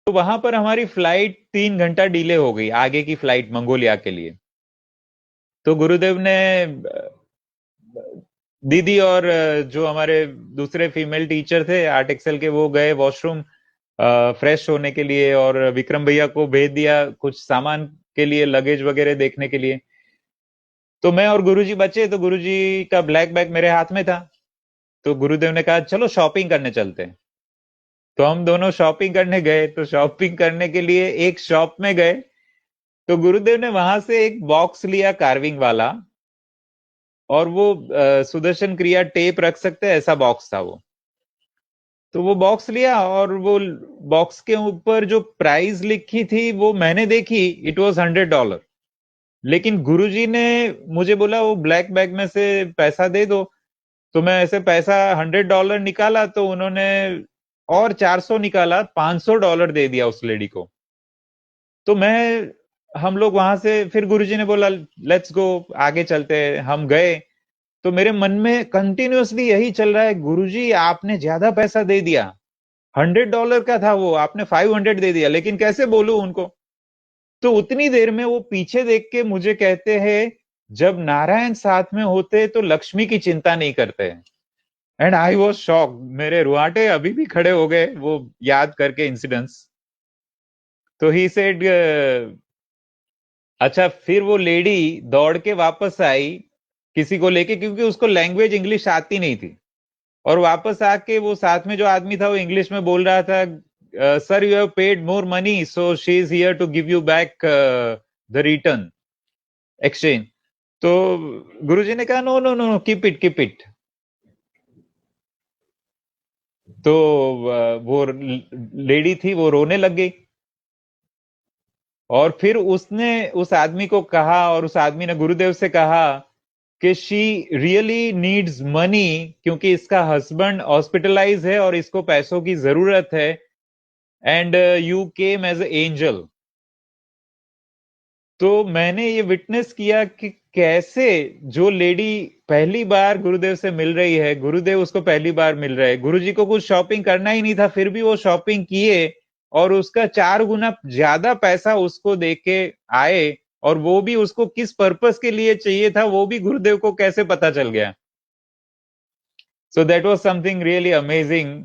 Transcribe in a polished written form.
तो वहां पर हमारी फ्लाइट 3 घंटा डिले हो गई, आगे की फ्लाइट मंगोलिया के लिए। तो गुरुदेव ने दीदी और जो हमारे दूसरे फीमेल टीचर थे आर्ट एक्सेल के, वो गए वॉशरूम फ्रेश होने के लिए, और विक्रम भैया को भेज दिया कुछ सामान के लिए, लगेज वगैरह देखने के लिए। तो मैं और गुरुजी बचे, तो गुरुजी का ब्लैक बैग मेरे हाथ में था। तो गुरुदेव ने कहा चलो शॉपिंग करने चलते हैं। तो हम दोनों शॉपिंग करने गए। तो शॉपिंग करने के लिए एक शॉप में गए, तो गुरुदेव ने वहां से एक बॉक्स लिया कार्विंग वाला, और वो सुदर्शन क्रिया टेप रख सकते हैं ऐसा बॉक्स था वो। तो वो बॉक्स लिया, और वो बॉक्स के ऊपर जो प्राइस लिखी थी वो मैंने देखी, इट वॉज $100। लेकिन गुरुजी ने मुझे बोला वो ब्लैक बैग में से पैसा दे दो। तो मैं ऐसे पैसा $100 निकाला, तो उन्होंने और 400 निकाला, $500 दे दिया उस लेडी को। तो हम लोग वहां से, फिर गुरुजी ने बोला लेट्स गो, आगे चलते हैं। हम गए। तो मेरे मन में कंटिन्यूअसली यही चल रहा है, गुरुजी आपने ज्यादा पैसा दे दिया। $100 का था वो, आपने 500 दे दिया, लेकिन कैसे बोलूं उनको। तो उतनी देर में वो पीछे देख के मुझे कहते हैं, जब नारायण साथ में होते तो लक्ष्मी की चिंता नहीं करते। एंड आई वॉज शॉक, मेरे रुआटे अभी भी खड़े हो गए वो याद करके इंसिडेंट्स। तो ही सेड, अच्छा। फिर वो लेडी दौड़ के वापस आई किसी को लेके, क्योंकि उसको लैंग्वेज इंग्लिश आती नहीं थी। और वापस आके वो साथ में जो आदमी था वो इंग्लिश में बोल रहा था, sir you have paid more money, so she is here to give you back the return exchange. तो गुरुजी ने कहा no no no, keep it keep it. तो वो लेडी थी, वो रोने लग गई। और फिर उसने उस आदमी को कहा, और उस आदमी ने गुरुदेव से कहा कि शी रियली नीड्स मनी, क्योंकि इसका हस्बैंड हॉस्पिटलाइज है और इसको पैसों की जरूरत है। And you came as angel. तो मैंने ये विटनेस किया कि कैसे जो लेडी पहली बार गुरुदेव से मिल रही है, गुरुदेव उसको पहली बार मिल रहे हैं, गुरुजी को कुछ शॉपिंग करना ही नहीं था, फिर भी वो शॉपिंग किए, और उसका 4 गुना ज्यादा पैसा उसको दे के आए। और वो भी उसको किस पर्पस के लिए चाहिए था वो भी गुरुदेव को कैसे पता चल गया। So that was something really amazing.